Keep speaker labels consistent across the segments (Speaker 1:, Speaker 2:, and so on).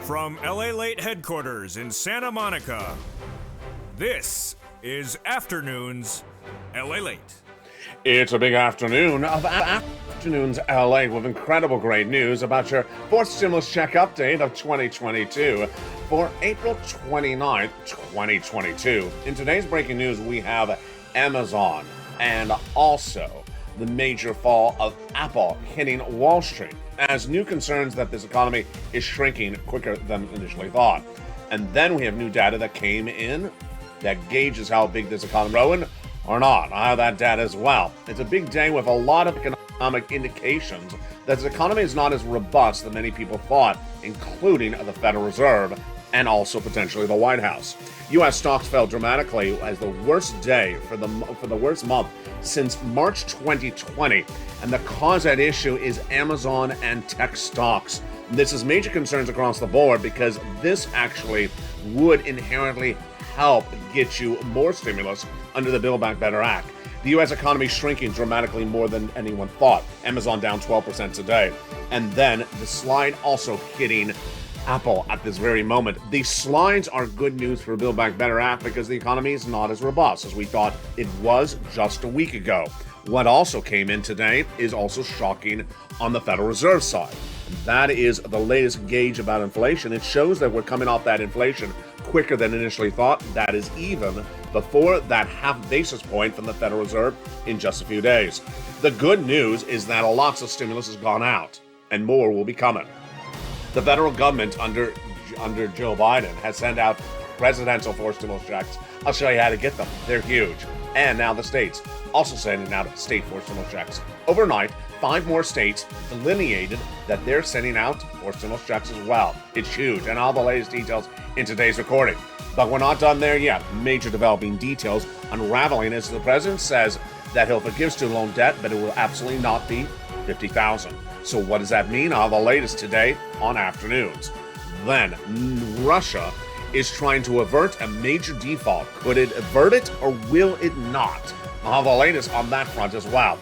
Speaker 1: From LALATE headquarters in Santa Monica, this is Afternoons LALATE.
Speaker 2: It's a big afternoon of Afternoons LA with incredible great news about your fourth stimulus check update of 2022 for April 29th, 2022. In today's breaking news, we have Amazon and also the major fall of Apple hitting Wall Street as new concerns that this economy is shrinking quicker than initially thought. And then we have new data that came in that gauges how big this economy is growing or not. I have that data as well. It's a big day with a lot of economic indications that the economy is not as robust as many people thought, including the Federal Reserve and also potentially the White House. U.S. stocks fell dramatically as the worst day for the worst month since March 2020, and the cause at issue is Amazon and tech stocks. This is major concerns across the board because this actually would inherently help get you more stimulus under the Build Back Better Act. The U.S. economy shrinking dramatically more than anyone thought. Amazon down 12% today. And then the slide also hitting Apple at this very moment. These slides are good news for Build Back Better Act because the economy is not as robust as we thought it was just a week ago. What also came in today is also shocking on the Federal Reserve side. That is the latest gauge about inflation. It shows that we're coming off that inflation quicker than initially thought. That is even before that half basis point from the Federal Reserve in just a few days. The good news is that lots of stimulus has gone out and more will be coming. The federal government under Joe Biden has sent out presidential forced stimulus checks. I'll show you how to get them. They're huge. And now the states also sending out state forced stimulus checks. Overnight, 5 more states delineated that they're sending out forced stimulus checks as well. It's huge, and all the latest details in today's recording. But we're not done there yet. Major developing details unraveling as the president says that he'll forgive student loan debt, but it will absolutely not be $50,000. So what does that mean? All the latest today on Afternoons. Then Russia is trying to avert a major default. Could it avert it or will it not? All the latest on that front as well.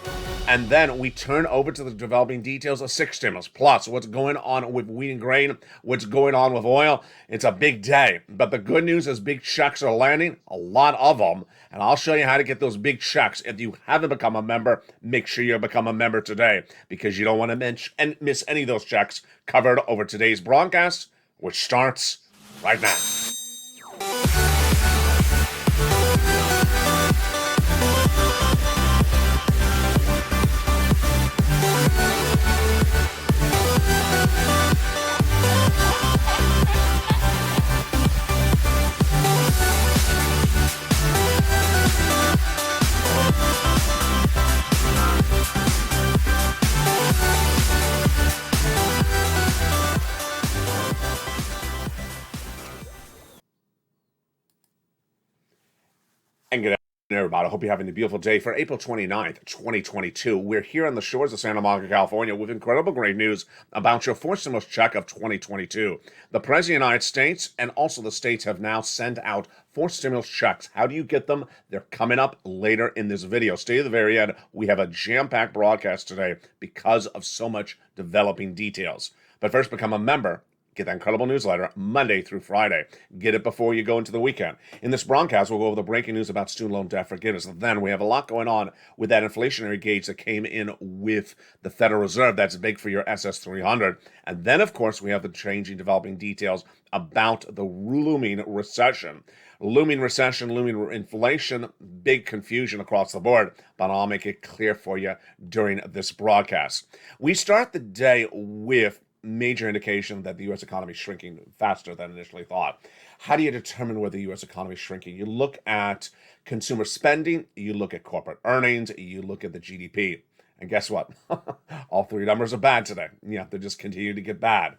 Speaker 2: And then we turn over to the developing details of 6 stimulus, plus what's going on with wheat and grain, what's going on with oil. It's a big day. But the good news is big checks are landing, a lot of them. And I'll show you how to get those big checks. If you haven't become a member, make sure you become a member today because you don't want to miss any of those checks covered over today's broadcast, which starts right now. And good afternoon, everybody. I hope you're having a beautiful day for April 29th, 2022. We're here on the shores of Santa Monica, California with incredible great news about your fourth stimulus check of 2022. The President of the United States and also the states have now sent out 4 stimulus checks. How do you get them? They're coming up later in this video. Stay to the very end. We have a jam-packed broadcast today because of so much developing details. But first, become a member. Get that incredible newsletter Monday through Friday. Get it before you go into the weekend. In this broadcast, we'll go over the breaking news about student loan debt forgiveness. Then we have a lot going on with that inflationary gauge that came in with the Federal Reserve. That's big for your SS300. And then, of course, we have the changing, developing details about the looming recession. Looming recession, looming inflation, big confusion across the board, but I'll make it clear for you during this broadcast. We start the day with major indication that the U.S. economy is shrinking faster than initially thought. How do you determine whether the U.S. economy is shrinking? You look at consumer spending, you look at corporate earnings, you look at the GDP. And guess what? All 3 numbers are bad today. Yeah, they just continue to get bad.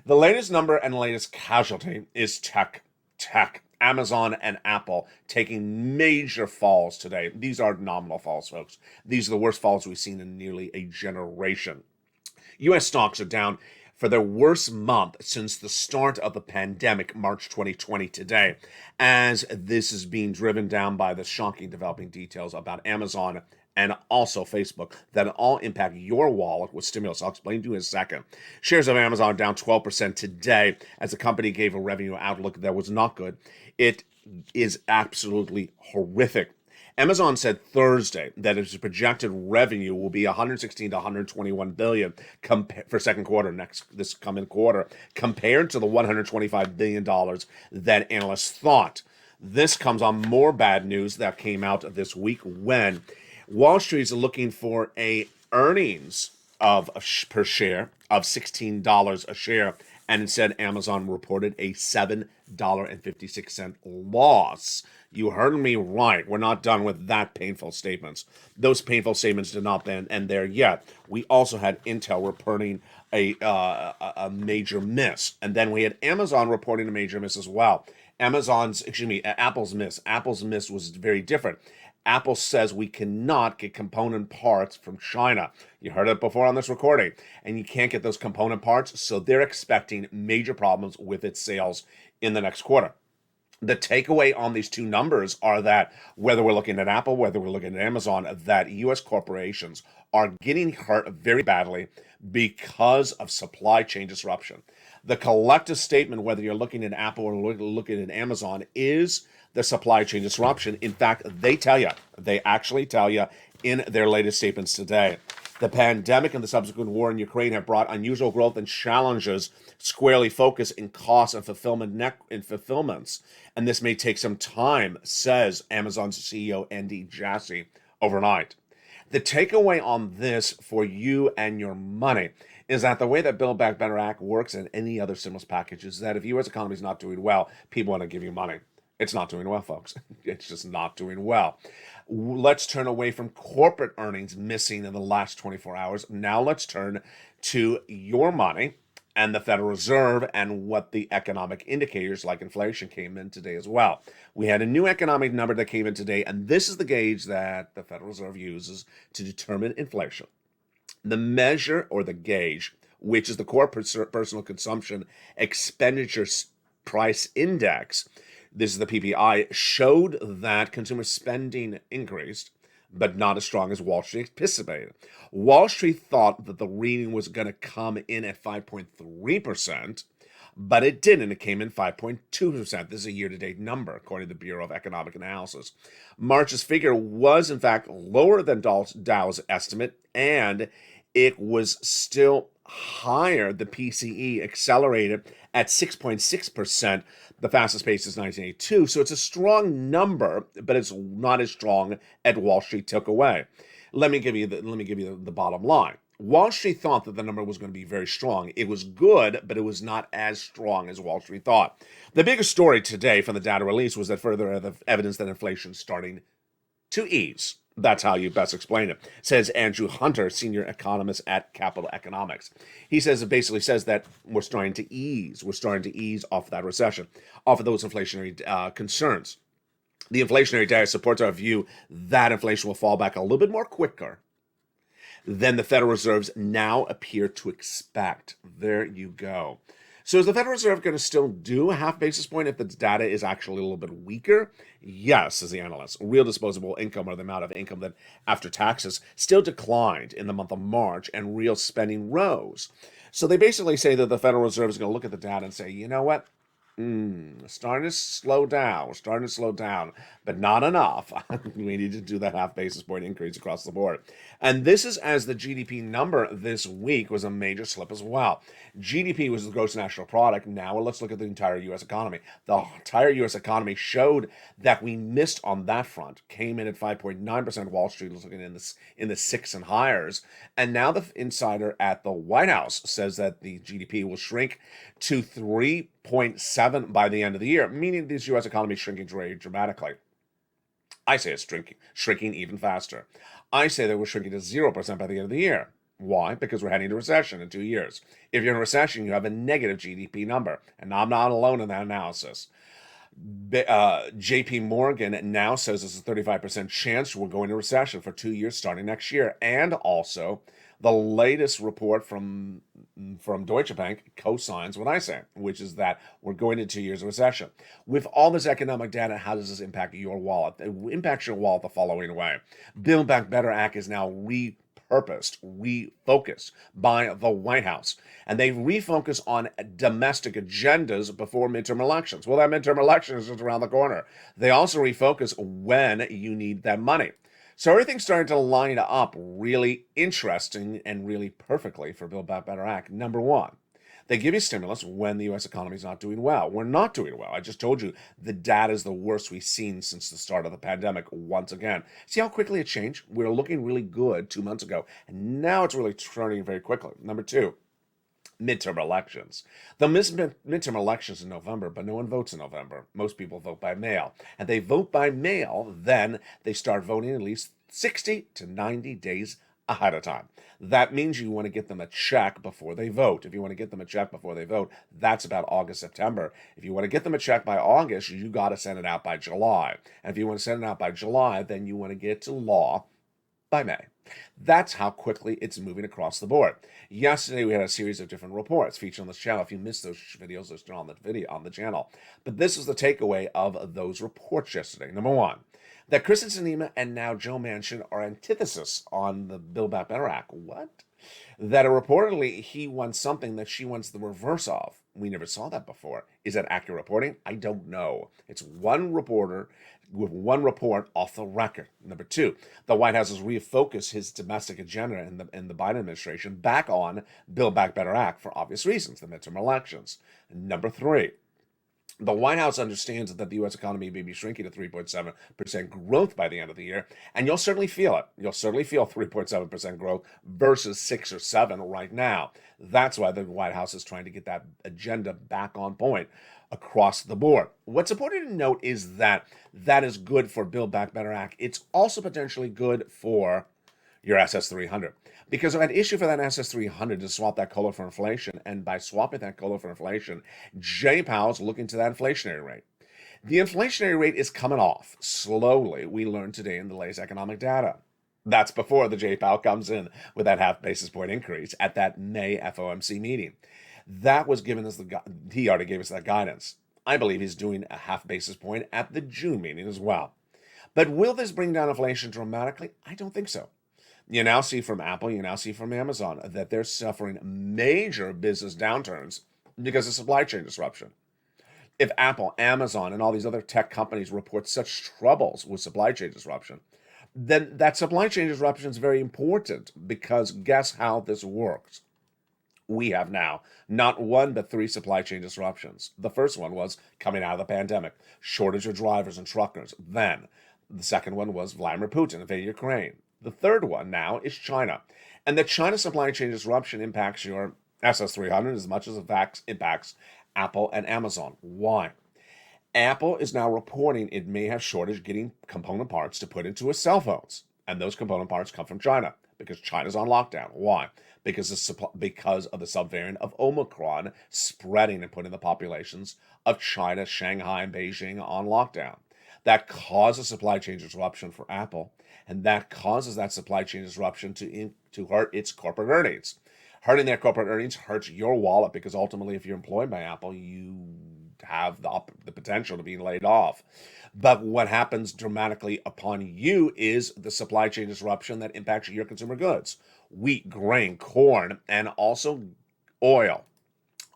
Speaker 2: The latest number and latest casualty is tech. Amazon and Apple taking major falls today. These are nominal falls, folks. These are the worst falls we've seen in nearly a generation. U.S. stocks are down for their worst month since the start of the pandemic, March 2020 today, as this is being driven down by the shocking developing details about Amazon and also Facebook that all impact your wallet with stimulus. I'll explain to you in a second. Shares of Amazon down 12% today as the company gave a revenue outlook that was not good. It is absolutely horrific. Amazon said Thursday that its projected revenue will be 116 to 121 billion for second quarter this coming quarter, compared to the 125 billion dollars that analysts thought. This comes on more bad news that came out this week when Wall Street is looking for a earnings of per share of $16 a share, and instead Amazon reported a $7.56 loss. You heard me right. We're not done with that painful statements. Those painful statements did not end there yet. We also had Intel reporting a major miss, and then we had Amazon reporting a major miss as well. Apple's miss. Apple's miss was very different. Apple says we cannot get component parts from China. You heard it before on this recording. And you can't get those component parts, so they're expecting major problems with its sales in the next quarter. The takeaway on these two numbers are that whether we're looking at Apple, whether we're looking at Amazon, that U.S. corporations are getting hurt very badly because of supply chain disruption. The collective statement, whether you're looking at Apple or looking at Amazon, is the supply chain disruption. In fact, they actually tell you in their latest statements today. The pandemic and the subsequent war in Ukraine have brought unusual growth and challenges squarely focused in costs and fulfillments. And this may take some time, says Amazon's CEO Andy Jassy overnight. The takeaway on this for you and your money is that the way that Build Back Better Act works and any other stimulus package is that if the U.S. economy is not doing well, people want to give you money. It's not doing well, folks. It's just not doing well. Let's turn away from corporate earnings missing in the last 24 hours. Now let's turn to your money and the Federal Reserve and what the economic indicators like inflation came in today as well. We had a new economic number that came in today, and this is the gauge that the Federal Reserve uses to determine inflation. The measure or the gauge, which is the core personal consumption expenditure price index, this is the PPI, showed that consumer spending increased, but not as strong as Wall Street anticipated. Wall Street thought that the reading was going to come in at 5.3%, but it didn't. It came in 5.2%. This is a year-to-date number, according to the Bureau of Economic Analysis. March's figure was, in fact, lower than Dow's estimate, and it was still higher. The PCE accelerated at 6.6%, the fastest pace is 1982. So it's a strong number, but it's not as strong as Wall Street took away. Let me give you the bottom line. Wall Street thought that the number was going to be very strong. It was good, but it was not as strong as Wall Street thought. The biggest story today from the data release was that further evidence that inflation is starting to ease. That's how you best explain it, says Andrew Hunter, senior economist at Capital Economics. He says it basically says that we're starting to ease. We're starting to ease off that recession, off of those inflationary concerns. The inflationary data supports our view that inflation will fall back a little bit more quicker than the Federal Reserves now appear to expect. There you go. So is the Federal Reserve going to still do a half basis point if the data is actually a little bit weaker? Yes, says the analyst. Real disposable income, or the amount of income that after taxes, still declined in the month of March, and real spending rose. So they basically say that the Federal Reserve is going to look at the data and say, you know what? Starting to slow down, but not enough. We need to do that half basis point increase across the board. And this is as the GDP number this week was a major slip as well. GDP was the gross national product. Now let's look at the entire U.S. economy. The entire U.S. economy showed that we missed on that front. Came in at 5.9%. Wall Street was looking in the 6 and higher. And now the insider at the White House says that the GDP will shrink to 3.7 by the end of the year, meaning this U.S. economy is shrinking very dramatically. I say it's shrinking even faster. I say that we're shrinking to 0% by the end of the year. Why? Because we're heading to recession in 2 years. If you're in a recession, you have a negative GDP number, and I'm not alone in that analysis. JP Morgan now says there's a 35% chance we'll go into recession for 2 years starting next year, and also The latest report from Deutsche Bank co-signs what I say, which is that we're going into 2 years of recession. With all this economic data, how does this impact your wallet? It impacts your wallet the following way. Build Back Better Act is now repurposed, refocused by the White House. And they refocus on domestic agendas before midterm elections. Well, that midterm election is just around the corner. They also refocus when you need that money. So everything's starting to line up really interesting and really perfectly for Build Back Better Act. Number one, they give you stimulus when the U.S. economy is not doing well. We're not doing well. I just told you the data is the worst we've seen since the start of the pandemic once again. See how quickly it changed? We were looking really good 2 months ago, and now it's really turning very quickly. Number two, midterm elections. The midterm elections in November, but no one votes in November. Most people vote by mail. And they vote by mail, then they start voting at least 60 to 90 days ahead of time. That means you want to get them a check before they vote. If you want to get them a check before they vote, that's about August, September. If you want to get them a check by August, you got to send it out by July. And if you want to send it out by July, then you want to get to law by May. That's how quickly it's moving across the board. Yesterday, we had a series of different reports featured on this channel. If you missed those videos, they're still on the channel. But this is the takeaway of those reports yesterday. Number one, that Kristen Sinema and now Joe Manchin are antithesis on the Build Back Better Act. What? That reportedly he wants something that she wants the reverse of. We never saw that before. Is that accurate reporting? I don't know. It's one reporter with one report off the record. Number two, the White House has refocused his domestic agenda in the Biden administration back on Build Back Better Act for obvious reasons, the midterm elections. Number three, the White House understands that the U.S. economy may be shrinking to 3.7% growth by the end of the year, and you'll certainly feel it. You'll certainly feel 3.7% growth versus 6 or 7 right now. That's why the White House is trying to get that agenda back on point across the board. What's important to note is that that is good for Build Back Better Act. It's also potentially good for your SS300. Because an issue for that SS300 to swap that color for inflation, and by swapping that color for inflation, Jay Powell's looking to that inflationary rate. The inflationary rate is coming off slowly, we learned today in the latest economic data. That's before the Jay Powell comes in with that half basis point increase at that May FOMC meeting. That was given us he already gave us that guidance. I believe he's doing a half basis point at the June meeting as well. But will this bring down inflation dramatically? I don't think so. You now see from Apple, you now see from Amazon that they're suffering major business downturns because of supply chain disruption. If Apple, Amazon, and all these other tech companies report such troubles with supply chain disruption, then that supply chain disruption is very important because guess how this works? We have now not one but 3 supply chain disruptions. The first one was coming out of the pandemic, shortage of drivers and truckers. Then the second one was Vladimir Putin invading Ukraine. The third one now is China. And the China supply chain disruption impacts your SS300 as much as it impacts Apple and Amazon. Why? Apple is now reporting it may have shortage getting component parts to put into its cell phones. And those component parts come from China because China's on lockdown. Why? Because of the subvariant of Omicron spreading and putting the populations of China, Shanghai, and Beijing on lockdown. That causes supply chain disruption for Apple, and that causes that supply chain disruption to hurt its corporate earnings. Hurting their corporate earnings hurts your wallet because ultimately, if you're employed by Apple, you have the potential to be laid off. But what happens dramatically upon you is the supply chain disruption that impacts your consumer goods. Wheat, grain, corn, and also oil.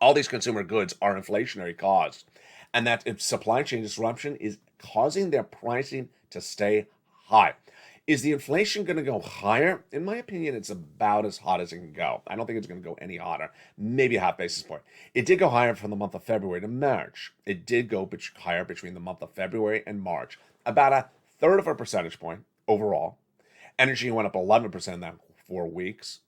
Speaker 2: All these consumer goods are inflationary costs. And that supply chain disruption is causing their pricing to stay high. Is the inflation going to go higher? In my opinion, it's about as hot as it can go. I don't think it's going to go any hotter. Maybe a half basis point. It did go higher from the month of February to March. It did go higher between the month of February and March. About a third of a percentage point overall. Energy went up 11% in that 4 weeks.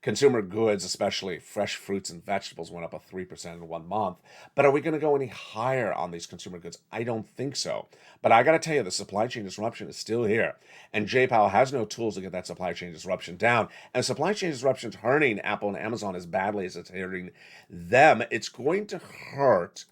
Speaker 2: Consumer goods, especially fresh fruits and vegetables, went up 3% in 1 month. But are we going to go any higher on these consumer goods? I don't think so. But I got to tell you, the supply chain disruption is still here. And Jay Powell has no tools to get that supply chain disruption down. And supply chain disruption is hurting Apple and Amazon as badly as it's hurting them. It's going to hurt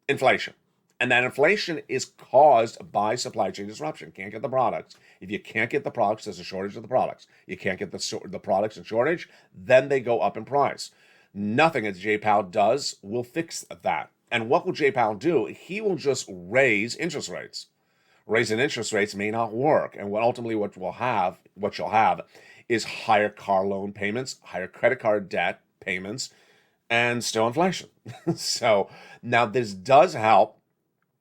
Speaker 2: inflation. And that inflation is caused by supply chain disruption. Can't get the products. If you can't get the products, there's a shortage of the products. You can't get the products in shortage, then they go up in price. Nothing that Jay Powell does will fix that. And what will Jay Powell do? He will just raise interest rates. Raising interest rates may not work. And ultimately what you'll have is higher car loan payments, higher credit card debt payments, and still inflation. So now this does help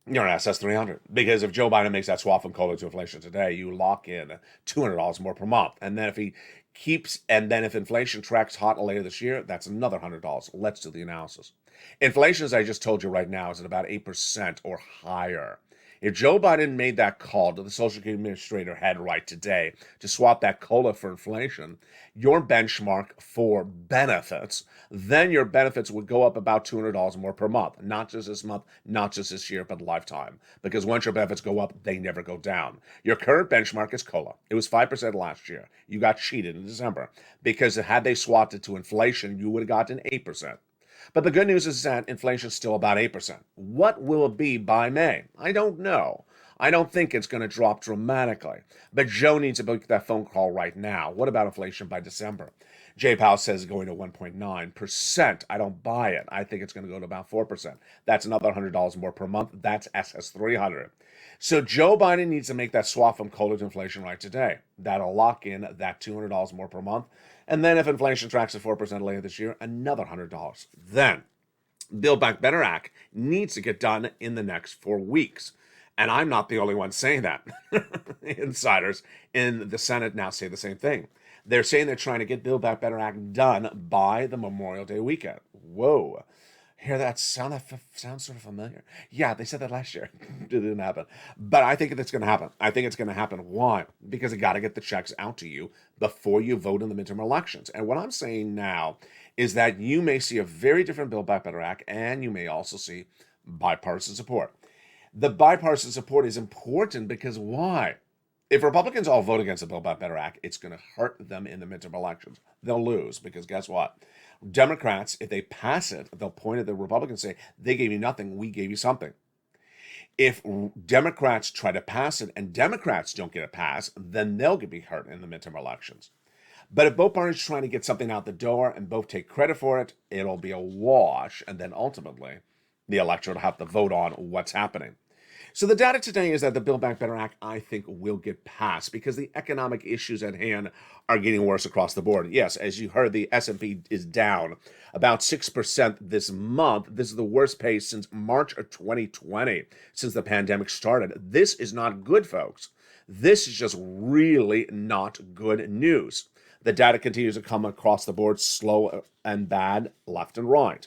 Speaker 2: your SS300, because if Joe Biden makes that swap from COLA to inflation today, you lock in $200 more per month. And then if inflation tracks hot later this year, that's another $100. Let's do the analysis. Inflation, as I just told you right now, is at about 8% or higher. If Joe Biden made that call to the Social Security Administrator head right today to swap that COLA for inflation, your benchmark for benefits, then your benefits would go up about $200 more per month. Not just this month, not just this year, but lifetime. Because once your benefits go up, they never go down. Your current benchmark is COLA. It was 5% last year. You got cheated in December. Because had they swapped it to inflation, you would have gotten 8%. But the good news is that inflation is still about 8%. What will it be by May? I don't know. I don't think it's going to drop dramatically. But Joe needs to make that phone call right now. What about inflation by December? Jay Powell says it's going to 1.9%. I don't buy it. I think it's going to go to about 4%. That's another $100 more per month. That's SS300. So Joe Biden needs to make that swap from COLA to inflation right today. That'll lock in that $200 more per month. And then if inflation tracks at 4% later this year, another $100. Then Build Back Better Act needs to get done in the next 4 weeks. And I'm not the only one saying that. Insiders in the Senate now say the same thing. They're saying they're trying to get Build Back Better Act done by the Memorial Day weekend. Whoa. Hear that sound? That sounds sort of familiar. Yeah, they said that last year. It didn't happen. But I think it's going to happen. I think it's going to happen. Why? Because you got to get the checks out to you before you vote in the midterm elections. And what I'm saying now is that you may see a very different Build Back Better Act, and you may also see bipartisan support. The bipartisan support is important because why? If Republicans all vote against the Build Back Better Act, it's going to hurt them in the midterm elections. They'll lose because guess what? Democrats, if they pass it, they'll point at the Republicans and say, they gave you nothing, we gave you something. If Democrats try to pass it and Democrats don't get it passed, then they'll be hurt in the midterm elections. But if both parties are trying to get something out the door and both take credit for it, it'll be a wash. And then ultimately, the electorate will have to vote on what's happening. So the data today is that the Build Back Better Act, I think, will get passed because the economic issues at hand are getting worse across the board. Yes, as you heard, the S&P is down about 6% this month. This is the worst pace since March of 2020, since the pandemic started. This is not good, folks. This is just really not good news. The data continues to come across the board, slow and bad, left and right.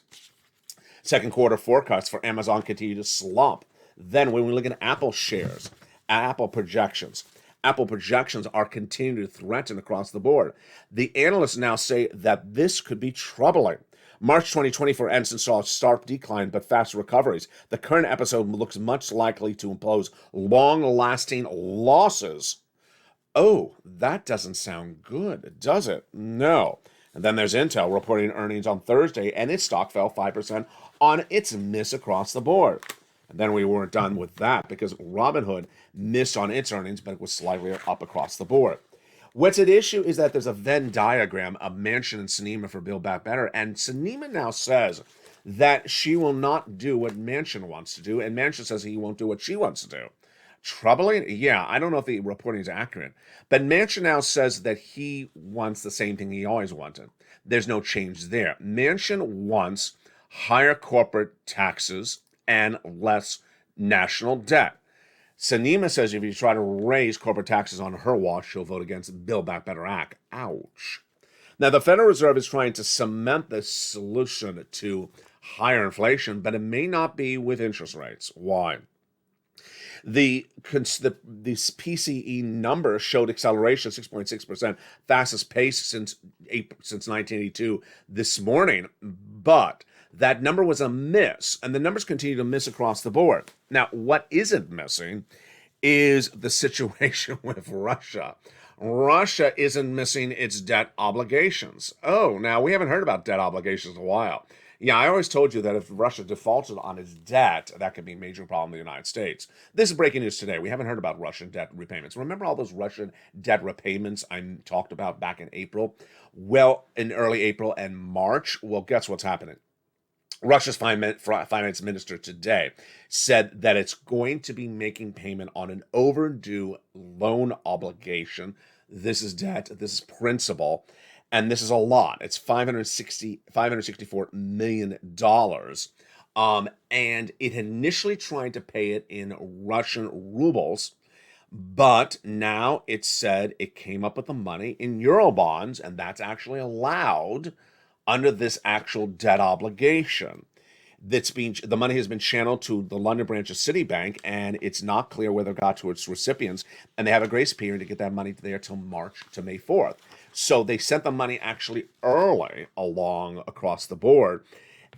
Speaker 2: Second quarter forecasts for Amazon continue to slump. Then when we look at Apple shares, Apple projections are continuing to threaten across the board. The analysts now say that this could be troubling. March 2020, for instance, saw a sharp decline but fast recoveries. The current episode looks much likely to impose long-lasting losses. Oh, that doesn't sound good, does it? No. And then there's Intel reporting earnings on Thursday, and its stock fell 5% on its miss across the board. And then we weren't done with that because Robinhood missed on its earnings, but it was slightly up across the board. What's at issue is that there's a Venn diagram of Manchin and Sinema for Build Back Better, and Sinema now says that she will not do what Manchin wants to do, and Manchin says he won't do what she wants to do. Troubling? Yeah, I don't know if the reporting is accurate, but Manchin now says that he wants the same thing he always wanted. There's no change there. Manchin wants higher corporate taxes and less national debt. Sinema says if you try to raise corporate taxes on her watch, she'll vote against Build Back Better Act. Ouch. Now, the Federal Reserve is trying to cement the solution to higher inflation, but it may not be with interest rates. Why? The PCE number showed acceleration, 6.6%, fastest pace since 1982 this morning, but that number was a miss, and the numbers continue to miss across the board. Now, what isn't missing is the situation with Russia. Russia isn't missing its debt obligations. Oh, now we haven't heard about debt obligations in a while. Yeah, I always told you that if Russia defaulted on its debt, that could be a major problem in the United States. This is breaking news today. We haven't heard about Russian debt repayments. Remember all those Russian debt repayments I talked about back in April? Well, in early April and March, well, guess what's happening? Russia's finance minister today said that it's going to be making payment on an overdue loan obligation. This is debt, this is principal, and this is a lot. It's $564 million. And it had initially tried to pay it in Russian rubles, but now it said it came up with the money in euro bonds, and that's actually allowed under this actual debt obligation. The money has been channeled to the London branch of Citibank, and it's not clear whether it got to its recipients. And they have a grace period to get that money there till March to May 4th. So they sent the money actually early along across the board.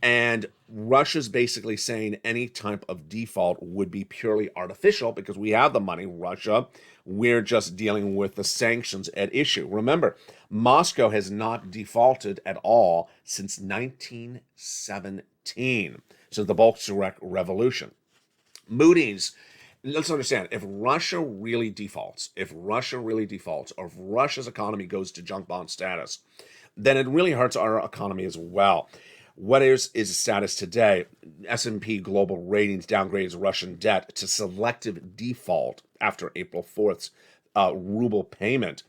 Speaker 2: And Russia's basically saying any type of default would be purely artificial because we have the money, Russia. We're just dealing with the sanctions at issue. Remember, Moscow has not defaulted at all since 1917, since the Bolshevik Revolution. Moody's, let's understand, if Russia really defaults, or if Russia's economy goes to junk bond status, then it really hurts our economy as well. What is the status today? S&P Global Ratings downgrades Russian debt to selective default after April 4th's ruble payment.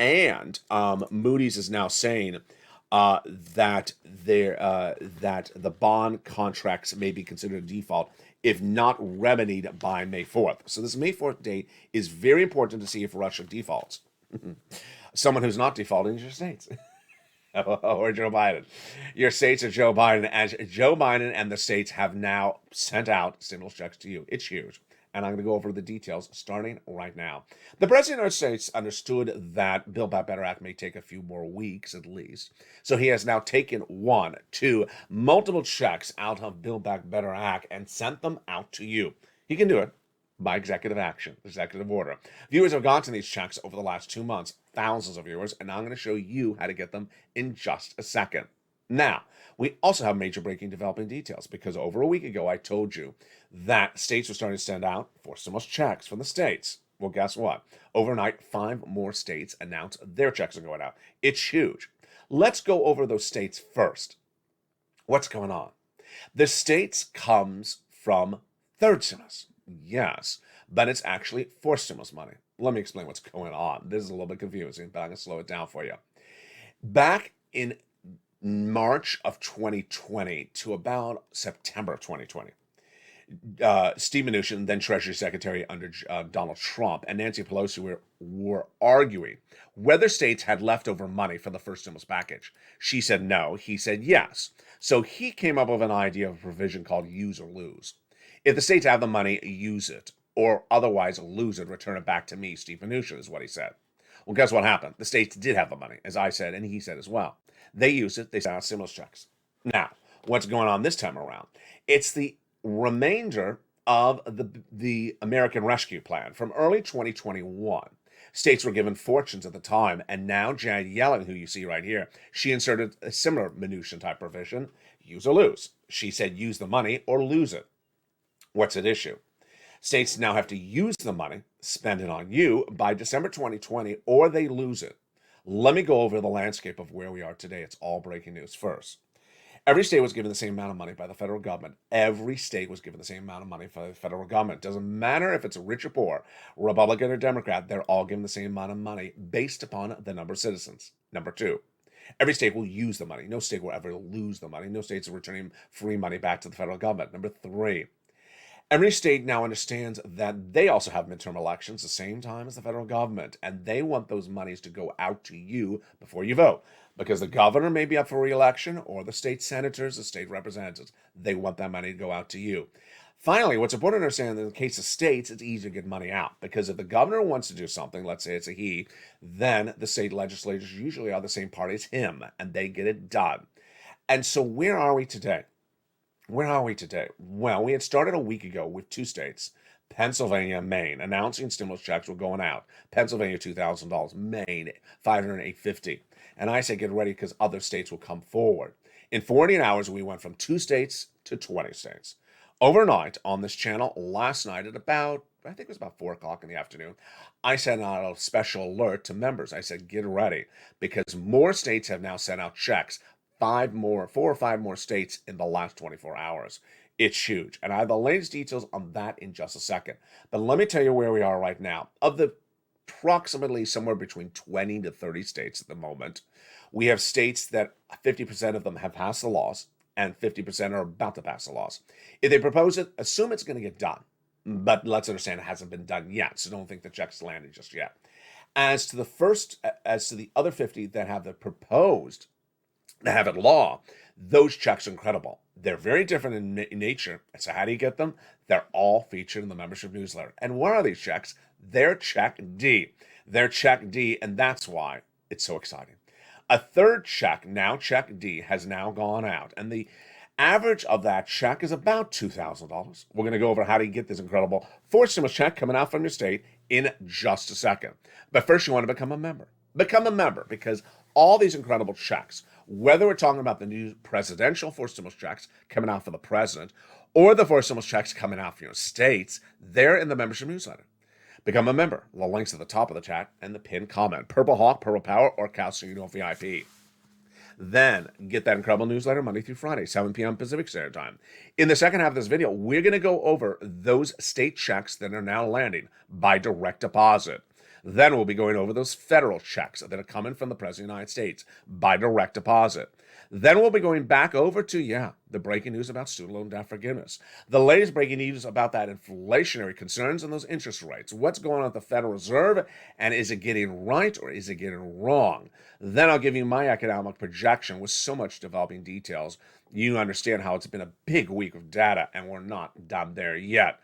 Speaker 2: And Moody's is now saying that the bond contracts may be considered a default if not remedied by May 4th. So this May 4th date is very important to see if Russia defaults. Someone who's not defaulting is your states. Or Joe Biden. Your states are Joe Biden, as Joe Biden and the states have now sent out stimulus checks to you. It's huge. And I'm going to go over the details starting right now. The President of the United States understood that Build Back Better Act may take a few more weeks at least. So he has now taken multiple checks out of Build Back Better Act and sent them out to you. He can do it by executive action, executive order. Viewers have gotten these checks over the last 2 months, thousands of viewers, and I'm going to show you how to get them in just a second. Now, we also have major breaking developing details because over a week ago I told you that states were starting to send out for stimulus checks from the states. Well, guess what? Overnight, 5 more states announced their checks are going out. It's huge. Let's go over those states first. What's going on? The states comes from third stimulus. Yes, but it's actually fourth stimulus money. Let me explain what's going on. This is a little bit confusing, but I'm going to slow it down for you. Back in March of 2020 to about September of 2020, Steve Mnuchin, then Treasury Secretary under Donald Trump, and Nancy Pelosi were arguing whether states had leftover money for the first stimulus package. She said no. He said yes. So he came up with an idea of a provision called use or lose. If the states have the money, use it, or otherwise lose it, return it back to me, Steve Mnuchin, is what he said. Well, guess what happened? The states did have the money, as I said, and he said as well. They used it. They sent out stimulus checks. Now, what's going on this time around? It's the remainder of the American Rescue Plan from early 2021. States were given fortunes at the time, and now Janet Yellen, who you see right here, she inserted a similar Mnuchin-type provision, use or lose. She said use the money or lose it. What's at issue? States now have to use the money, spend it on you, by December 2020, or they lose it. Let me go over the landscape of where we are today. It's all breaking news. First, every state was given the same amount of money by the federal government. Every state was given the same amount of money by the federal government. Doesn't matter if it's rich or poor, Republican or Democrat, they're all given the same amount of money based upon the number of citizens. Number two, every state will use the money. No state will ever lose the money. No states are returning free money back to the federal government. Number three, every state now understands that they also have midterm elections the same time as the federal government, and they want those monies to go out to you before you vote, because the governor may be up for re-election, or the state senators, the state representatives. They want that money to go out to you. Finally, what's important to understand in the case of states, it's easy to get money out, because if the governor wants to do something, let's say it's a he, then the state legislators usually are the same party as him, and they get it done. And so where are we today? Where are we today? Well, we had started a week ago with 2 states, Pennsylvania and Maine, announcing stimulus checks were going out. Pennsylvania, $2,000. Maine, $508.50. And I say get ready because other states will come forward. In 48 hours, we went from 2 states to 20 states. Overnight on this channel last night at about, I think it was about 4 o'clock in the afternoon, I sent out a special alert to members. I said, get ready, because more states have now sent out checks. 4 or 5 more states in the last 24 hours. It's huge. And I have the latest details on that in just a second. But let me tell you where we are right now. Of the approximately somewhere between 20 to 30 states at the moment, we have states that 50% of them have passed the laws and 50% are about to pass the laws. If they propose it, assume it's going to get done. But let's understand it hasn't been done yet, so don't think the check's landed just yet. As to the other 50 that have the proposed, that have it law, those checks are incredible. They're very different in nature. So how do you get them? They're all featured in the membership newsletter. And what are these checks? They're Check D. They're Check D, and that's why it's so exciting. A third check, now Check D, has now gone out, and the average of that check is about $2,000. We're going to go over how to get this incredible fourth stimulus check coming out from your state in just a second. But first, you want to become a member. Become a member, because all these incredible checks, whether we're talking about the new presidential fourth stimulus checks coming out for the president or the fourth stimulus checks coming out for your states, they're in the membership newsletter. Become a member. The link's at the top of the chat and the pinned comment. Purple Hawk, Purple Power, or Cal Studio VIP. Then get that incredible newsletter Monday through Friday, 7 p.m. Pacific Standard Time. In the second half of this video, we're going to go over those state checks that are now landing by direct deposit. Then we'll be going over those federal checks that are coming from the President of the United States by direct deposit. Then we'll be going back over to, the breaking news about student loan debt forgiveness. The latest breaking news about that inflationary concerns and those interest rates. What's going on at the Federal Reserve, and is it getting right or is it getting wrong? Then I'll give you my economic projection with so much developing details. You understand how it's been a big week of data, and we're not done there yet.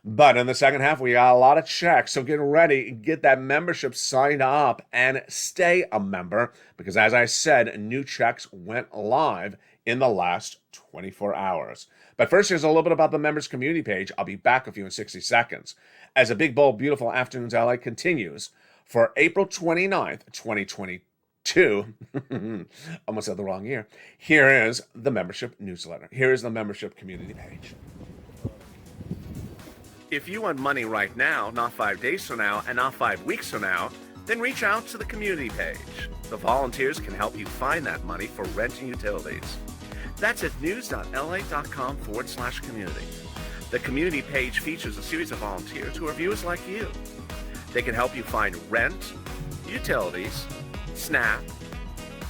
Speaker 2: But in the second half, we got a lot of checks. So get ready, get that membership signed up, and stay a member. Because as I said, new checks went live in the last 24 hours. But first, here's a little bit about the members community page. I'll be back with you in 60 seconds. As a big, bold, beautiful Afternoons LA continues for April 29th, 2022. Almost said the wrong year. Here is the membership newsletter. Here is the membership community page. If you want money right now, not 5 days from now, and not 5 weeks from now, then reach out to the community page. The volunteers can help you find that money for rent and utilities. That's at news.la.com/community. The community page features a series of volunteers who are viewers like you. They can help you find rent, utilities, SNAP,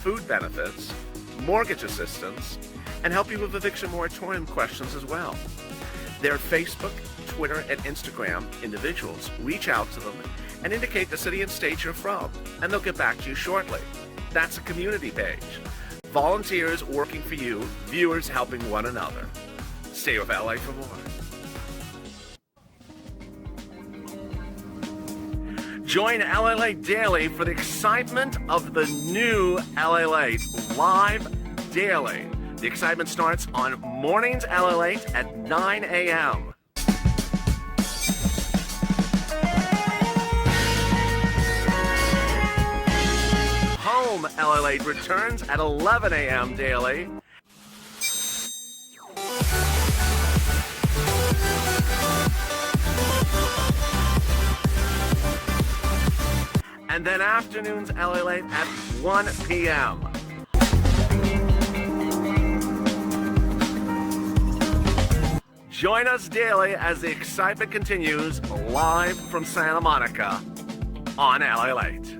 Speaker 2: food benefits, mortgage assistance, and help you with eviction moratorium questions as well. Their Facebook, Twitter, and Instagram individuals reach out to them and indicate the city and state you're from, and they'll get back to you shortly. That's a community page. Volunteers working for you, viewers helping one another. Stay with LA for more. Join LALATE Daily for the excitement of the new LALATE live daily. The excitement starts on mornings LALATE at 9 a.m. Home LALATE returns at 11 a.m. daily. And then afternoons LALATE at 1 p.m. Join us daily as the excitement continues live from Santa Monica on LALATE.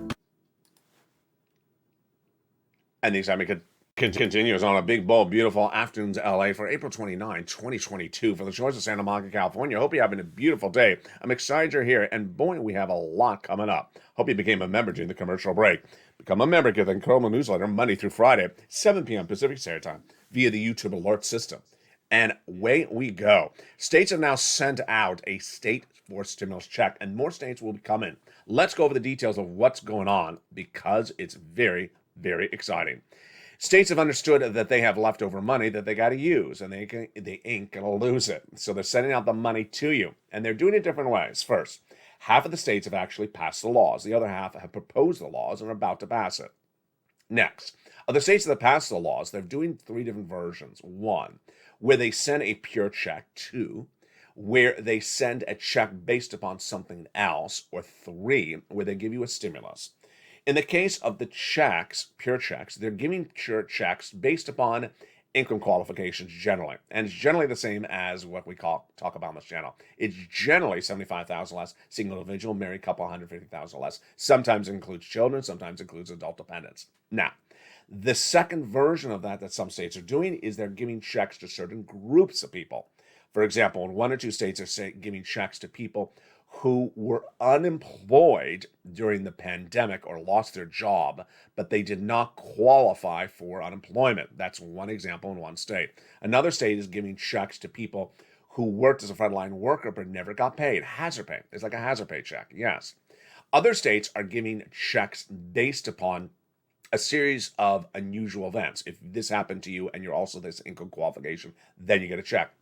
Speaker 2: And the excitement continues on a big, bold, beautiful Afternoons LA for April 29, 2022 for the shores of Santa Monica, California. Hope you're having a beautiful day. I'm excited you're here, and boy, we have a lot coming up. Hope you became a member during the commercial break. Become a member, get the incredible newsletter Monday through Friday, 7 p.m. Pacific Standard Time via the YouTube alert system. And away we go. States have now sent out a state for stimulus check, and more states will be coming. Let's go over the details of what's going on, because it's very, very exciting. States have understood that they have leftover money that they got to use, and they ain't going to lose it. So they're sending out the money to you, and they're doing it different ways. First, half of the states have actually passed the laws. The other half have proposed the laws and are about to pass it. Next, Other states that pass the laws, they're doing three different versions. One, where they send a pure check. Two, where they send a check based upon something else. Or three, where they give you a stimulus. In the case of the checks, pure checks, they're giving pure checks based upon income qualifications generally. And it's generally the same as what we talk about on this channel. It's generally 75,000 less, single individual, married couple, 150,000 less. Sometimes it includes children, sometimes it includes adult dependents. Now, the second version of that some states are doing is they're giving checks to certain groups of people. For example, in one or two states are giving checks to people who were unemployed during the pandemic or lost their job, but they did not qualify for unemployment. That's one example in one state. Another state is giving checks to people who worked as a frontline worker but never got paid. Hazard pay. It's like a hazard pay check, yes. Other states are giving checks based upon a series of unusual events. If this happened to you and you're also this income qualification, then you get a check.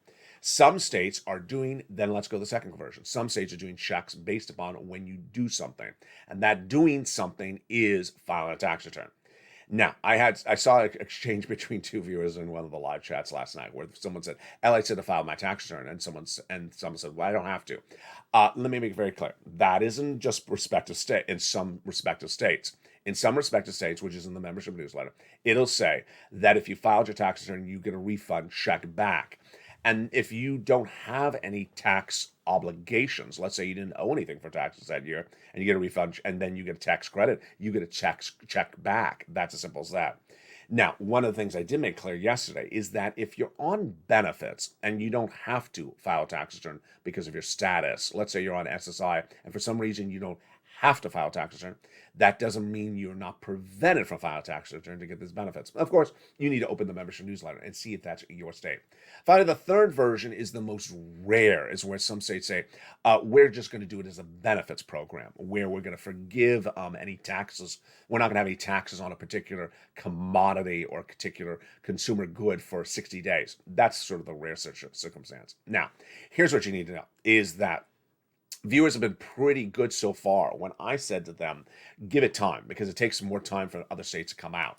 Speaker 2: Some states are doing, then let's go to the second version. Some states are doing checks based upon when you do something. And that doing something is filing a tax return. Now, I saw an exchange between two viewers in one of the live chats last night where someone said, I said to file my tax return. And someone said, well, I don't have to. Let me make it very clear. That isn't just respective state in some respective states. In some respective states, which is in the membership newsletter, it'll say that if you filed your tax return, you get a refund check back. And if you don't have any tax obligations, let's say you didn't owe anything for taxes that year, and you get a refund, and then you get a tax credit, you get a check back. That's as simple as that. Now, one of the things I did make clear yesterday is that if you're on benefits and you don't have to file a tax return because of your status, let's say you're on SSI, and for some reason you don't have to file a tax return, that doesn't mean you're not prevented from filing a tax return to get these benefits. Of course, you need to open the membership newsletter and see if that's your state. Finally, the third version is the most rare, is where some states say, we're just going to do it as a benefits program, where we're going to forgive any taxes. We're not going to have any taxes on a particular commodity or a particular consumer good for 60 days. That's sort of the rare circumstance. Now, here's what you need to know, is that viewers have been pretty good so far when I said to them, give it time, because it takes more time for other states to come out.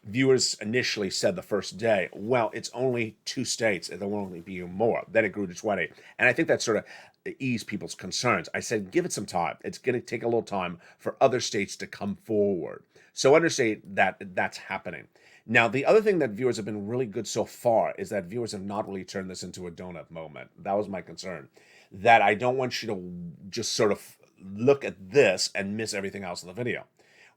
Speaker 2: Viewers initially said the first day, well, it's only 2 states, and there will only be more. Then it grew to 20. And I think that sort of eased people's concerns. I said, give it some time. It's going to take a little time for other states to come forward. So understand that that's happening. Now, the other thing that viewers have been really good so far is that viewers have not really turned this into a donut moment. That was my concern. That I don't want you to just sort of look at this and miss everything else in the video.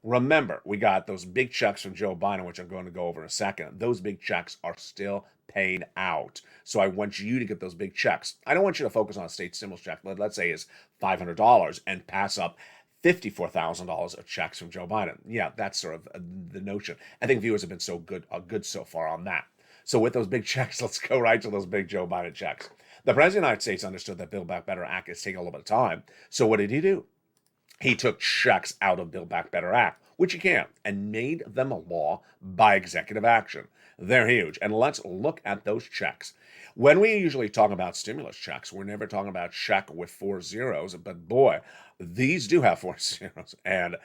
Speaker 2: Remember, we got those big checks from Joe Biden, which I'm going to go over in a second. Those big checks are still paid out. So I want you to get those big checks. I don't want you to focus on a state stimulus check, let's say is $500, and pass up $54,000 of checks from Joe Biden. Yeah, that's sort of the notion. I think viewers have been so good so far on that. So with those big checks, let's go right to those big Joe Biden checks. The President of the United States understood that Build Back Better Act is taking a little bit of time. So what did he do? He took checks out of Build Back Better Act, which he can, and made them a law by executive action. They're huge. And let's look at those checks. When we usually talk about stimulus checks, we're never talking about check with 4 zeros, but boy, these do have 4 zeros and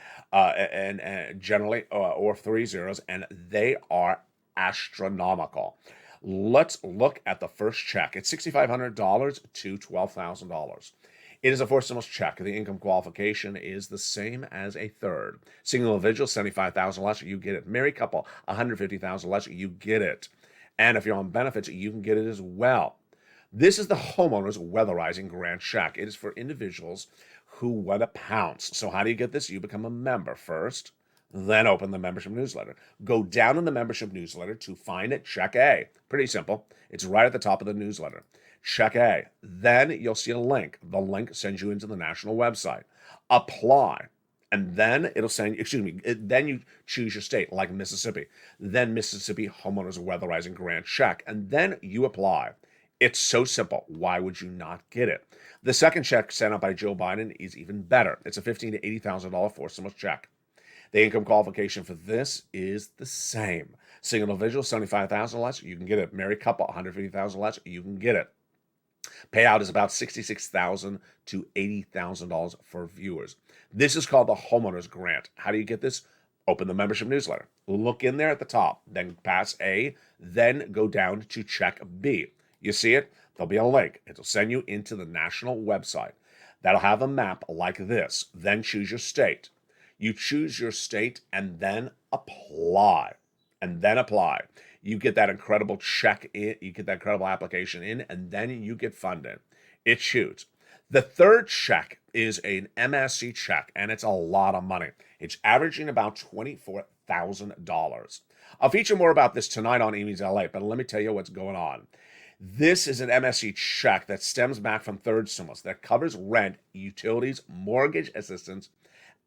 Speaker 2: generally or 3 zeros, and they are astronomical. Let's look at the first check. It's $6,500 to $12,000. It is a forced stimulus check. The income qualification is the same as a third. Single individual, $75,000 less, you get it. Married couple, $150,000 less, you get it. And if you're on benefits, you can get it as well. This is the homeowner's weatherizing grant check. It is for individuals who want to pounce. So how do you get this? You become a member first, then open the membership newsletter. Go down in the membership newsletter to find it, check A. Pretty simple. It's right at the top of the newsletter. Check A. Then you'll see a link. The link sends you into the national website. Apply. And then it'll send, then you choose your state, like Mississippi. Then Mississippi Homeowners Weatherizing Grant check. And then you apply. It's so simple. Why would you not get it? The second check sent out by Joe Biden is even better. It's a $15,000 to $80,000 forced stimulus check. The income qualification for this is the same. Single individual, $75,000 less, you can get it. Married couple, $150,000 less, you can get it. Payout is about $66,000 to $80,000 for viewers. This is called the homeowner's grant. How do you get this? Open the membership newsletter. Look in there at the top, then pass A, then go down to check B. You see it? There'll be a link. It'll send you into the national website. That'll have a map like this. Then choose your state. You choose your state and then apply. And then apply. You get that incredible check in, you get that incredible application in, and then you get funded. It's huge. The third check is an MSC check, and it's a lot of money. It's averaging about $24,000. I'll feature more about this tonight on Amy's LA, but let me tell you what's going on. This is an MSC check that stems back from third stimulus that covers rent, utilities, mortgage assistance,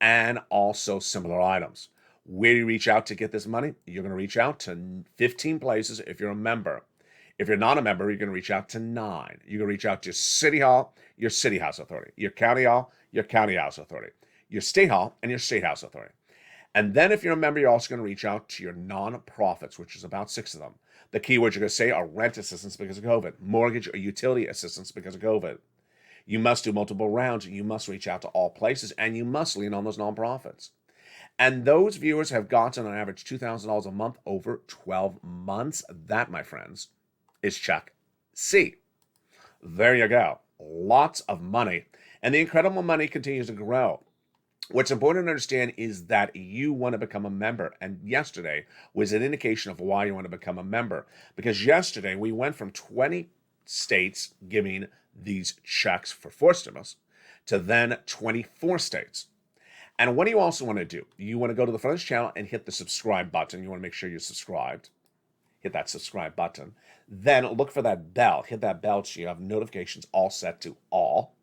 Speaker 2: and also similar items. Where do you reach out to get this money? You're going to reach out to 15 places if you're a member. If you're not a member, you're going to reach out to 9. You're going to reach out to City Hall, your City House Authority, your County Hall, your County House Authority, your State Hall, and your State House Authority. And then if you're a member, you're also going to reach out to your nonprofits, which is about 6 of them. The keywords you're going to say are rent assistance because of COVID, mortgage or utility assistance because of COVID. You must do multiple rounds. You must reach out to all places, and you must lean on those nonprofits. And those viewers have gotten on average $2,000 a month over 12 months. That, my friends, is check C. There you go. Lots of money. And the incredible money continues to grow. What's important to understand is that you want to become a member. And yesterday was an indication of why you want to become a member. Because yesterday we went from 20 states giving these checks for forced stimulus to then 24 states. And what do you also want to do? You want to go to the front of this channel and hit the subscribe button. You want to make sure you're subscribed. Hit that subscribe button. Then look for that bell. Hit that bell so you have notifications all set to all.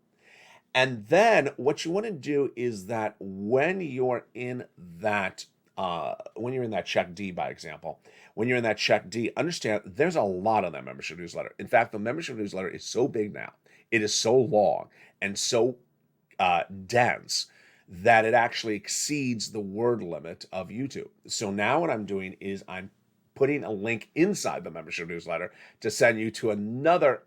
Speaker 2: And then what you want to do is that when you're in that check D, by example, when you're in that check D, understand there's a lot of that membership newsletter. In fact, the membership newsletter is so big now. It is so long and so dense that it actually exceeds the word limit of YouTube. So now what I'm doing is I'm putting a link inside the membership newsletter to send you to another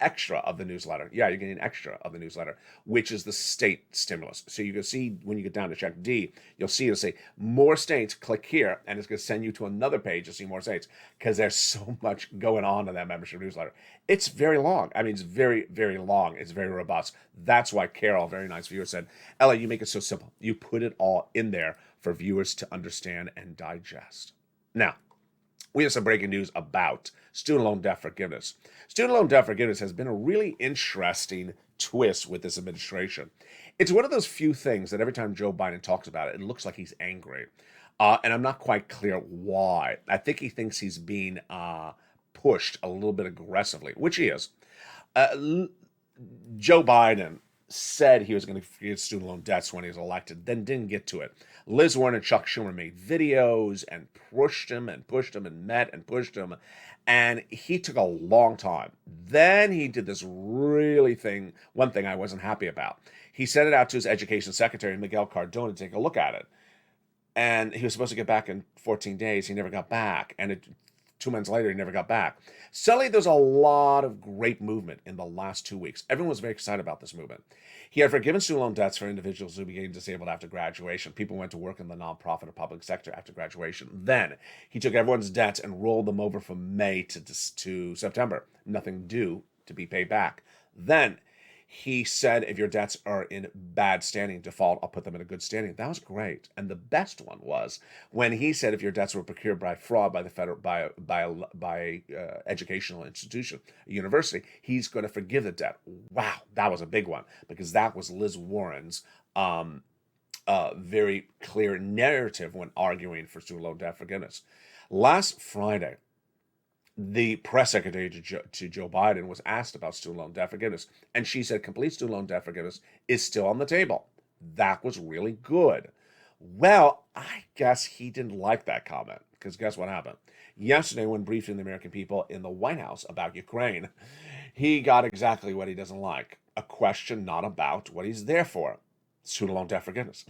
Speaker 2: extra of the newsletter. Yeah, you're getting extra of the newsletter, which is the state stimulus. So you can see when you get down to check D, you'll see it'll say more states, click here, and it's going to send you to another page to see more states because there's so much going on in that membership newsletter. It's very long. I mean, it's very, very long. It's very robust. That's why Carol, a very nice viewer, said, Ella, you make it so simple. You put it all in there for viewers to understand and digest. Now, we have some breaking news about student loan debt forgiveness. Student loan debt forgiveness has been a really interesting twist with this administration. It's one of those few things that every time Joe Biden talks about it, it looks like he's angry. And I'm not quite clear why. I think he thinks he's being pushed a little bit aggressively, which he is. Joe Biden said he was going to forgive student loan debts when he was elected, then didn't get to it. Liz Warren and Chuck Schumer made videos and pushed him and met and pushed him, and he took a long time. Then he did this one thing I wasn't happy about. He sent it out to his education secretary, Miguel Cardona, to take a look at it. And he was supposed to get back in 14 days. He never got back. And 2 months later, he never got back. Suddenly, there's a lot of great movement in the last 2 weeks. Everyone was very excited about this movement. He had forgiven student loan debts for individuals who became disabled after graduation. People went to work in the nonprofit or public sector after graduation. Then, he took everyone's debts and rolled them over from May to September. Nothing due to be paid back. Then, he said, if your debts are in bad standing, default, I'll put them in a good standing. That was great. And the best one was when he said, if your debts were procured by fraud by the federal, by educational institution, a university, he's going to forgive the debt. Wow, that was a big one because that was Liz Warren's very clear narrative when arguing for student loan debt forgiveness. Last Friday, the press secretary to Joe Biden was asked about student loan debt forgiveness, and she said complete student loan debt forgiveness is still on the table. That was really good. Well, I guess he didn't like that comment, because guess what happened? Yesterday, when briefing the American people in the White House about Ukraine, he got exactly what he doesn't like. A question not about what he's there for. Student loan debt forgiveness.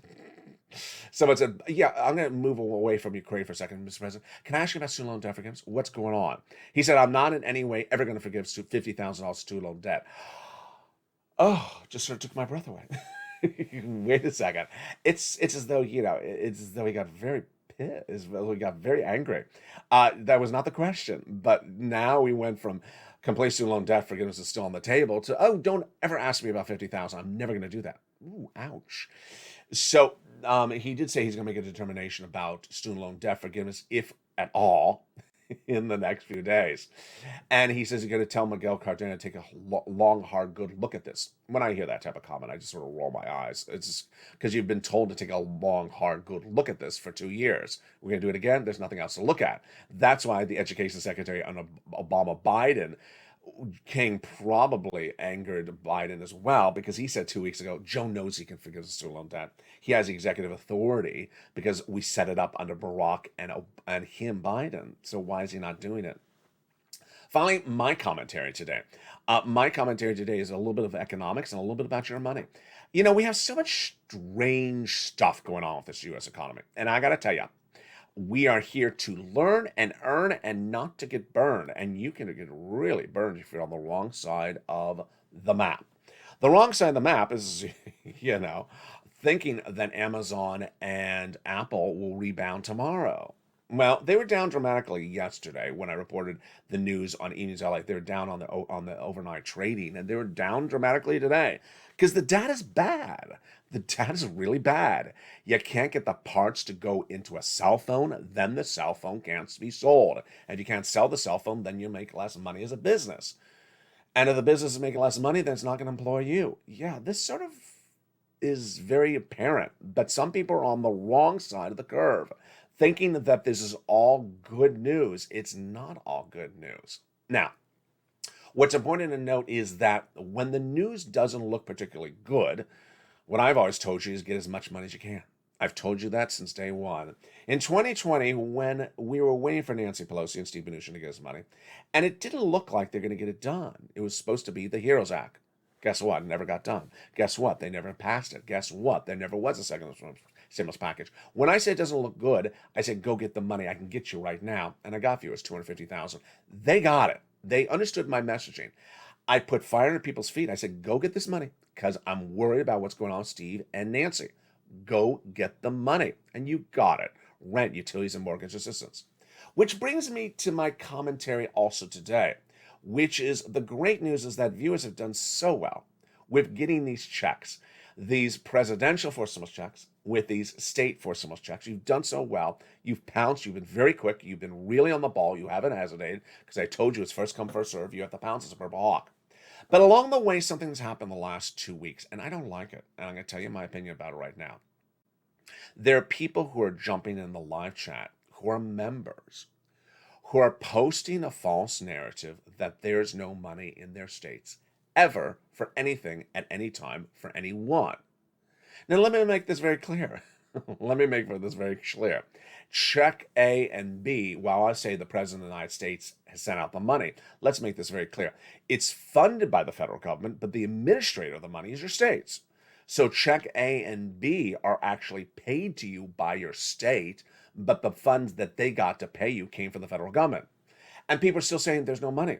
Speaker 2: Someone said, yeah, I'm going to move away from Ukraine for a second, Mr. President. Can I ask you about student loan debt forgiveness? What's going on? He said, I'm not in any way ever going to forgive $50,000 student loan debt. Oh, just sort of took my breath away. Wait a second. It's as though, it's as though he got very pissed. We got very angry. That was not the question. But now we went from complete student loan debt forgiveness is still on the table to, oh, don't ever ask me about 50,000. I'm never going to do that. Ooh, ouch. So he did say he's going to make a determination about student loan debt forgiveness, if at all, in the next few days. And he says he's going to tell Miguel Cardona to take a long, hard, good look at this. When I hear that type of comment, I just sort of roll my eyes. It's just because you've been told to take a long, hard, good look at this for 2 years. We're going to do it again. There's nothing else to look at. That's why the education secretary under Obama Biden King probably angered Biden as well, because he said 2 weeks ago, Joe knows he can forgive the student loan debt. He has the executive authority because we set it up under Barack and him, Biden. So why is he not doing it? Finally, my commentary today. My commentary today is a little bit of economics and a little bit about your money. You know, we have so much strange stuff going on with this U.S. economy. And I got to tell you, we are here to learn and earn and not to get burned. And you can get really burned if you're on the wrong side of the map. The wrong side of the map is, you know, thinking that Amazon and Apple will rebound tomorrow. Well, they were down dramatically yesterday when I reported the news on E-News LA. They were down on the overnight trading, and they were down dramatically today because the data's bad. The data's really bad. You can't get the parts to go into a cell phone, then the cell phone can't be sold. And if you can't sell the cell phone, then you make less money as a business. And if the business is making less money, then it's not going to employ you. Yeah, this sort of is very apparent. But some people are on the wrong side of the curve, thinking that this is all good news. It's not all good news. Now, what's important to note is that when the news doesn't look particularly good, what I've always told you is get as much money as you can. I've told you that since day one. In 2020, when we were waiting for Nancy Pelosi and Steve Mnuchin to get us money, and it didn't look like they're going to get it done. It was supposed to be the HEROES Act. Guess what? It never got done. Guess what? They never passed it. Guess what? There never was a second stimulus package. When I say it doesn't look good, I said, go get the money. I can get you right now. And I got you. It's $250,000. They got it. They understood my messaging. I put fire under people's feet. I said, go get this money because I'm worried about what's going on with Steve and Nancy. Go get the money. And you got it. Rent, utilities, and mortgage assistance. Which brings me to my commentary also today, which is the great news is that viewers have done so well with getting these checks, these presidential forced stimulus checks, with these state forced stimulus checks. You've done so well. You've pounced. You've been very quick. You've been really on the ball. You haven't hesitated because I told you it's first come, first serve. You have to pounce as a purple hawk. But along the way, something's happened the last 2 weeks, and I don't like it. And I'm going to tell you my opinion about it right now. There are people who are jumping in the live chat, who are members, who are posting a false narrative that there's no money in their states ever for anything at any time for anyone. Now, let me make this very clear. Let me make this very clear. Check A and B, while I say the President of the United States has sent out the money, let's make this very clear. It's funded by the federal government, but the administrator of the money is your states. So check A and B are actually paid to you by your state, but the funds that they got to pay you came from the federal government. And people are still saying there's no money.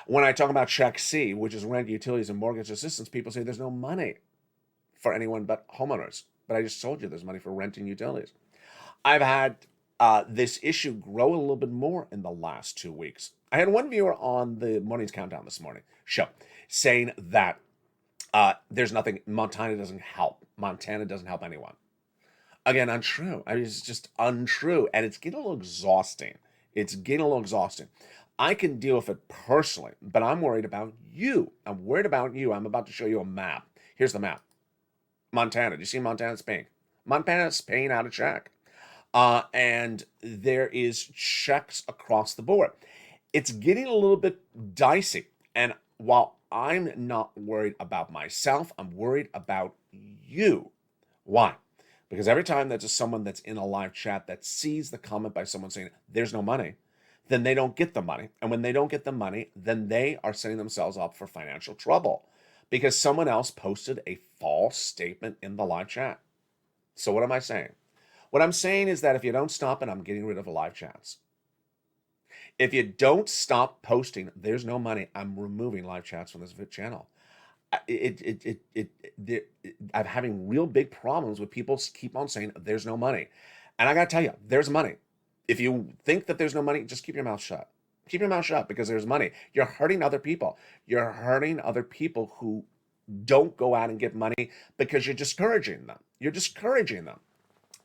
Speaker 2: When I talk about check C, which is rent, utilities, and mortgage assistance, people say there's no money for anyone but homeowners. But I just told you there's money for rent and utilities. I've had this issue grow a little bit more in the last 2 weeks. I had one viewer on the Morning's Countdown this morning show saying that there's nothing, Montana doesn't help. Montana doesn't help anyone. Again, untrue. I mean, it's just untrue. And it's getting a little exhausting. I can deal with it personally, but I'm worried about you. I'm about to show you a map. Here's the map. Montana. Do you see Montana's paying? Montana's paying out a check. And there is checks across the board. It's getting a little bit dicey. And while I'm not worried about myself, I'm worried about you. Why? Because every time that there's someone that's in a live chat that sees the comment by someone saying, there's no money, then they don't get the money. And when they don't get the money, then they are setting themselves up for financial trouble because someone else posted a false statement in the live chat. So what am I saying? What I'm saying is that if you don't stop it, I'm getting rid of the live chats. If you don't stop posting, there's no money, I'm removing live chats from this channel. I'm having real big problems with people keep on saying there's no money. And I got to tell you, there's money. If you think that there's no money, just keep your mouth shut. Keep your mouth shut because there's money. You're hurting other people. You're hurting other people who don't go out and get money because you're discouraging them. You're discouraging them.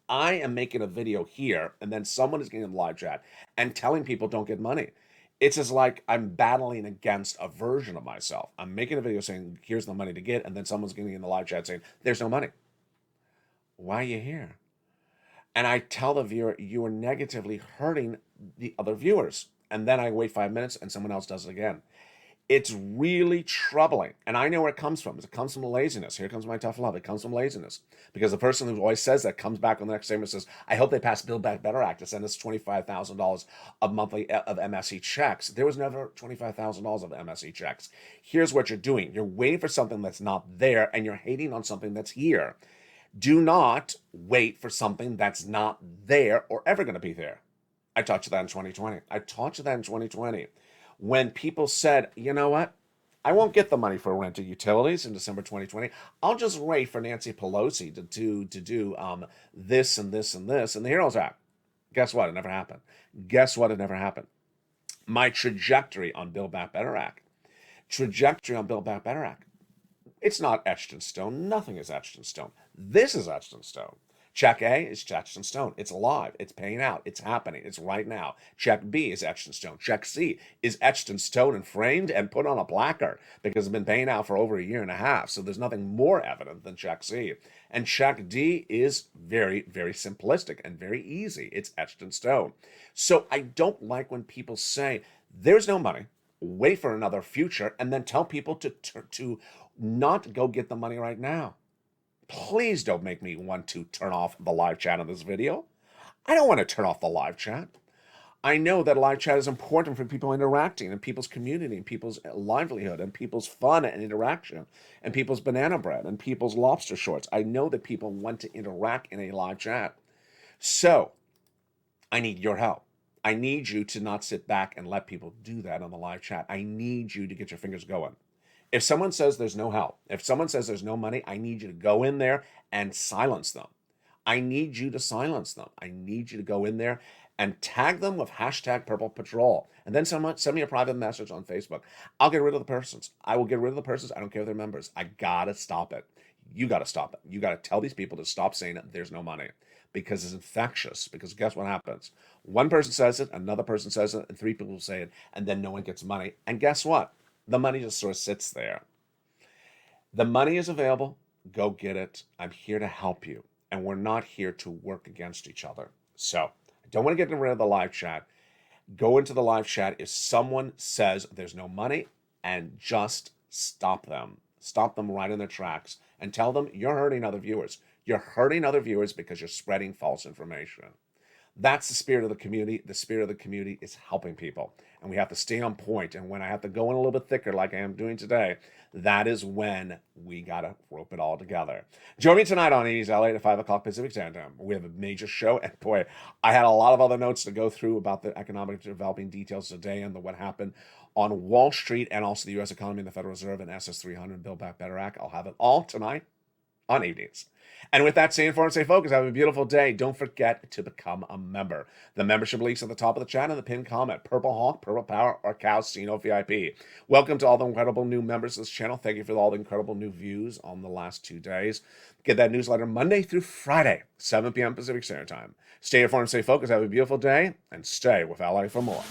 Speaker 2: I am making a video here, and then someone is getting in the live chat and telling people don't get money. It's as like I'm battling against a version of myself. I'm making a video saying, here's the money to get, and then someone's getting in the live chat saying, there's no money. Why are you here? And I tell the viewer, you are negatively hurting the other viewers. And then I wait 5 minutes and someone else does it again. It's really troubling. And I know where it comes from. It comes from laziness. Here comes my tough love. It comes from laziness. Because the person who always says that comes back on the next statement and says, I hope they pass Build Back Better Act to send us $25,000 of monthly of MSE checks. There was never $25,000 of MSE checks. Here's what you're doing. You're waiting for something that's not there, and you're hating on something that's here. Do not wait for something that's not there or ever going to be there. I taught you that in 2020. I taught you that in 2020. When people said, you know what? I won't get the money for rent or utilities in December 2020. I'll just wait for Nancy Pelosi to do this and this and this and the Heroes Act. Guess what? It never happened. Guess what? It never happened. My trajectory on Build Back Better Act. It's not etched in stone. Nothing is etched in stone. This is etched in stone. Check A is etched in stone. It's alive. It's paying out. It's happening. It's right now. Check B is etched in stone. Check C is etched in stone and framed and put on a placard because it's been paying out for over a year and a half. So there's nothing more evident than check C. And check D is very, very simplistic and very easy. It's etched in stone. So I don't like when people say there's no money, wait for another future, and then tell people to not go get the money right now. Please don't make me want to turn off the live chat on this video. I don't want to turn off the live chat. I know that live chat is important for people interacting and people's community and people's livelihood and people's fun and interaction and people's banana bread and people's lobster shorts. I know that people want to interact in a live chat. So I need your help. I need you to not sit back and let people do that on the live chat. I need you to get your fingers going. If someone says there's no help, if someone says there's no money, I need you to go in there and silence them. I need you to silence them. I need you to go in there and tag them with hashtag Purple Patrol. And then send me a private message on Facebook. I'll get rid of the persons. I will get rid of the persons. I don't care if they're members. I gotta stop it. You gotta stop it. You gotta tell these people to stop saying that there's no money because it's infectious. Because guess what happens? One person says it, another person says it, and three people say it, and then no one gets money. And guess what? The money just sort of sits there. The money is available. Go get it. I'm here to help you. And we're not here to work against each other. So I don't want to get rid of the live chat. Go into the live chat if someone says there's no money and just stop them. Stop them right in their tracks and tell them you're hurting other viewers. You're hurting other viewers because you're spreading false information. That's the spirit of the community. The spirit of the community is helping people. And we have to stay on point. And when I have to go in a little bit thicker like I am doing today, that is when we got to rope it all together. Join me tonight on 80s LA at 5 o'clock Pacific Standard Time. We have a major show. And boy, I had a lot of other notes to go through about the economic developing details today and what happened on Wall Street and also the U.S. economy and the Federal Reserve and SS300 Build Back Better Act. I'll have it all tonight on evenings. And with that, stay informed, stay focused, have a beautiful day. Don't forget to become a member. The membership links at the top of the chat and the pinned comment. Purple Hawk, Purple Power, or Calcino VIP. Welcome to all the incredible new members of this channel. Thank you for all the incredible new views on the last 2 days. Get that newsletter Monday through Friday, 7 p.m. Pacific Standard Time. Stay informed, stay focused, have a beautiful day, and stay with LA for more.